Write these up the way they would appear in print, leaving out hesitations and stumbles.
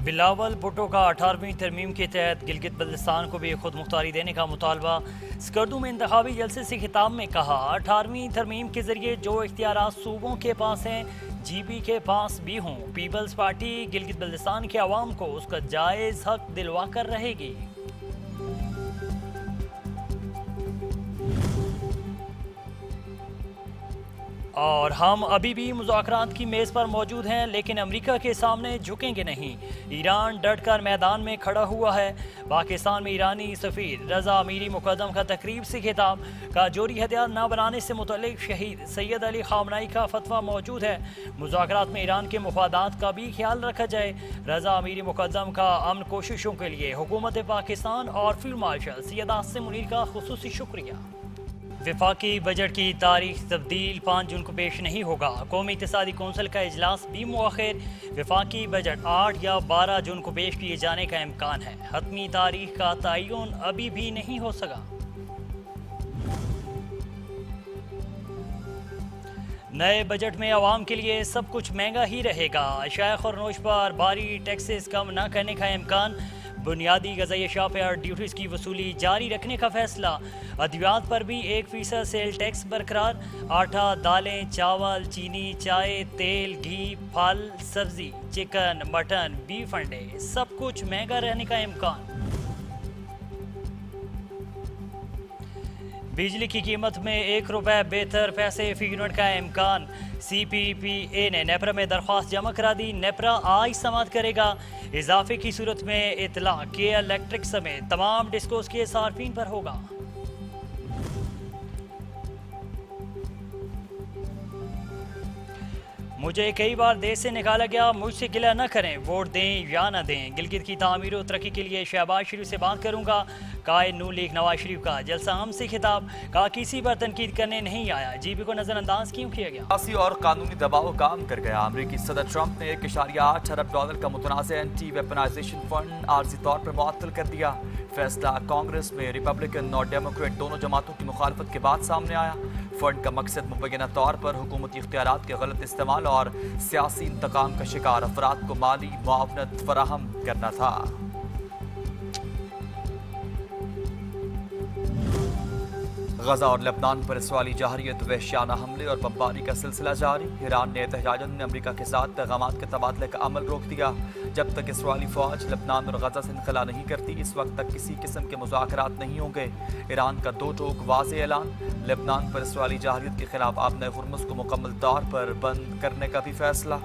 बिलावल भुट्टो का 18वीं तरमीम के तहत गिलगित बल्तिस्तान को भी खुद मुख्तारी देने का मुतालबा। स्कर्दू में इंतखाबी जलसे से खिताब में कहा, 18वीं तरमीम के जरिए जो इख्तियारात सूबों के पास हैं GB के पास भी हों। पीपल्स पार्टी गिलगित बल्तिस्तान के अवाम को उसका जायज़ हक दिलवा कर रहेगी। और हम अभी भी मुज़ाकरात की मेज़ पर मौजूद हैं, लेकिन अमेरिका के सामने झुकेंगे नहीं। ईरान डट कर मैदान में खड़ा हुआ है। पाकिस्तान में ईरानी सफ़ीर रज़ा अमीरी मुक़द्दम का तकरीब से खिताब का जोरी हथियार न बनाने से मुतल्लिक़ शहीद सैयद अली ख़ामनेई का फतवा मौजूद है। मुज़ाकरात में ईरान के मुफादात का भी ख्याल रखा जाए। रज़ा अमीरी मुक़द्दम का अमन कोशिशों के लिए हुकूमत पाकिस्तान और फील्ड मार्शल सैयद आसिम मुनीर का खुसूसी शुक्रिया। वफाकी बजट की तारीख तब्दील 5 जून को पेश नहीं होगा। कौमी इक़्तिसादी कौंसिल का इजलास भी मुअख्खर। वफाकी बजट 8 या 12 जून को पेश किए जाने का इम्कान है। हतमी तारीख का तयन अभी भी नहीं हो सका। नए बजट में आवाम के लिए सब कुछ महंगा ही रहेगा। शेख और नोश पर भारी टैक्सेस कम न करने का इम्कान। बुनियादी ग़िज़ाई अशिया पर ड्यूटीज़ की वसूली जारी रखने का फैसला। अद्वियात पर भी 1% सेल टैक्स बरकरार। आटा, दालें, चावल, चीनी, चाय, तेल, घी, फल, सब्ज़ी, चिकन, मटन, बीफ, अंडे, सब कुछ महंगा रहने का इम्कान। बिजली की कीमत में 1 रुपये बेहतर पैसे फी यूनिट का इम्कान। CPPA ने नेपरा में दरख्वास्त जमा करा दी। नेपरा आज समाअत करेगा। इजाफे की सूरत में इतला के इलेक्ट्रिक समेत तमाम डिस्कोस के सार्फिन पर होगा। मुझे कई बार देश से निकाला गया, मुझसे गिला न करें, वोट दें या न दें। गिलगित की तामीर और तरक्की के लिए शहबाज शरीफ से बात करूंगा। कायद नून लीग नवाज शरीफ का जलसा आम से खिताब। कहा किसी पर तनकीद करने नहीं आया। GB को नजरअंदाज क्यों किया गया? सियासी और कानूनी दबाव काम कर गया। अमरीकी सदर ट्रंप ने $1.8 अरब का मुतनाज़ एंटी वेपनाइजेशन फंड आर्जी तौर पर मुअत्तल कर दिया। फैसला कांग्रेस में रिपब्लिकन और डेमोक्रेट दोनों जमातों की मुखालफत के बाद सामने आया। फंड का मकसद मुबैना तौर पर हुकूमती इख्तियारात के गलत इस्तेमाल और सियासी इंतकाम का शिकार अफराद को माली मुआवनत फराहम करना था। गजा और लेबनान पर इसराइली जहरियत, वहशियाना हमले और बमबारी का सिलसिला जारी। ईरान ने एहतजाजन अमरीका के साथ पैगामात के तबादले का अमल रोक दिया। जब तक इसराइली फौज लेबनान और गजा से इनखला नहीं करती, इस वक्त तक किसी किस्म के मुज़ाकरात नहीं होंगे। ईरान का 2 टोक वाज़ेह ऐलान। लेबनान पर इसराइली जहरियत के खिलाफ आबना हुर्मुज़ को मुकम्मल तौर पर बंद करने का भी फैसला।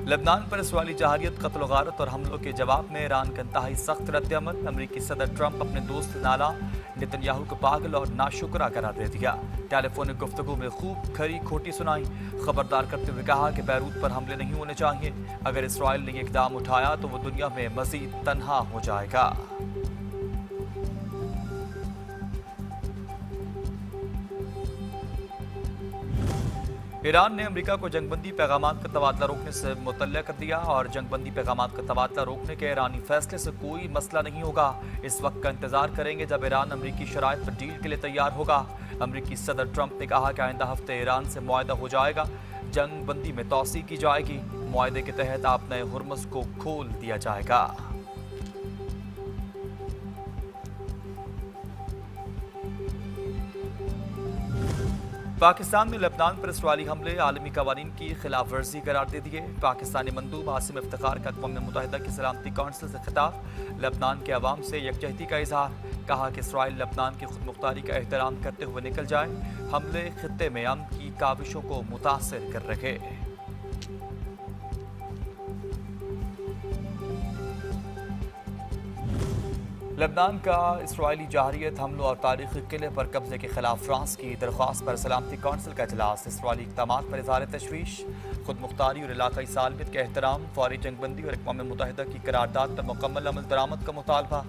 लेबनान पर इसराइली जहारियत, कत्ल गारत और हमलों के जवाब में ईरान का इंतहाई सख्त रद्दअमल। अमरीकी सदर ट्रंप अपने दोस्त नाला नेतन्याहू को पागल और नाशुक्रा करार दे दिया। टेलीफोनिक गुफ्तगू में खूब खरी खोटी सुनाई। खबरदार करते हुए कहा कि बैरूत पर हमले नहीं होने चाहिए। अगर इसराइल ने यह इक़दाम उठाया तो वो दुनिया में मजीद तन्हा हो जाएगा। ईरान ने अमेरिका को जंगबंदी पैगामात का तबादला रोकने से मुतल्ला कर दिया और जंगबंदी पैगामात का तबादला रोकने के ईरानी फैसले से कोई मसला नहीं होगा। इस वक्त का इंतजार करेंगे जब ईरान अमरीकी शराइत पर डील के लिए तैयार होगा। अमरीकी सदर ट्रंप ने कहा कि आइंदा हफ्ते ईरान से मुआहदा हो जाएगा। जंगबंदी में तौसी की जाएगी। मुआहदे के तहत आपने हुर्मुज़ को खोल दिया जाएगा। पाकिस्तान में लेबनान पर इसराइली हमले आलमी कवानीन की खिलाफ वर्जी करार दे दिए। पाकिस्तानी मंदूब आसिम इफ्तिखार का अक़वाम मुत्तहिदा की सलामती कौंसिल से खिताब। लेबनान के अवाम से यकजहती का इजहार। कहा कि इसराइल लेबनान की खुद मुख्तारी का एहतराम करते हुए निकल जाए। हमले खित्ते में अमन की काविशों को मुतासर कर रहे। लेबनान का इसराइली जहरियत हमलों और तारीखी किले पर कब्जे के खिलाफ फ्रांस की दरख्वास्त पर सलामती कौंसिल का इजलास। इसराइली इक़दामात पर इज़हार तशवीश। खुद मुख्तारी और इलाकाई सालमियत के एहतराम, फौरी जंगबंदी और अक़वाम मुत्तहिदा की करारदाद पर मुकम्मल अमल दरामद का मुतालबा।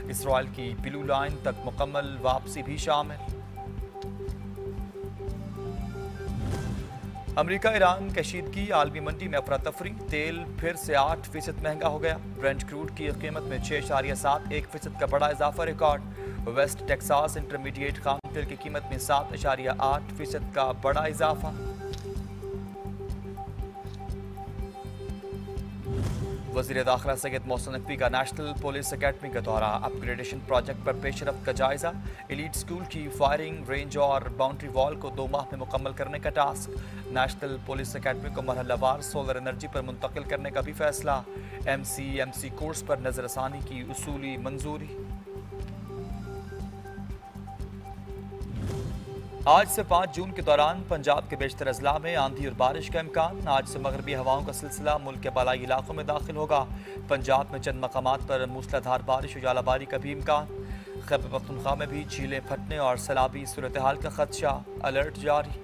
इसराइल की ब्लू लाइन तक मुकम्मल वापसी भी शामिल। अमेरिका ईरान कशीदगी, आलमी मंडी में अफरा तफरी। तेल फिर से 8% महंगा हो गया। ब्रेंट क्रूड की कीमत में 6.7% का बड़ा इजाफा रिकॉर्ड। वेस्ट टेक्सास इंटरमीडिएट खाम तेल की कीमत में 7.8% का बड़ा इजाफा। वज़ीर दाखिला सैयद मोहसिन नकवी का नेशनल पुलिस अकेडमी का दौरा, अपग्रेडेशन प्रोजेक्ट पर पेशरफ्त का जायजा, एलीट स्कूल की फायरिंग रेंज और बाउंड्री वॉल को 2 माह में मुकम्मल करने का टास्क, नेशनल पुलिस अकेडमी को मरहलावार सोलर एनर्जी पर मुंतकिल करने का भी फैसला, एमसी कोर्स पर नजरसानी की उसूली मंजूरी। आज से 5 जून के दौरान पंजाब के बेशतर अजला में आंधी और बारिश का इम्कान। आज से मगरबी हवाओं का सिलसिला मुल्क के बालाई इलाकों में दाखिल होगा। पंजाब में चंद मकामात पर मूसलाधार बारिश और जालाबारी का भी इम्कान। खैबर पख्तूनख्वा में भी झीलें फटने और सैलाबी सूरत हाल का खदशा, अलर्ट जारी।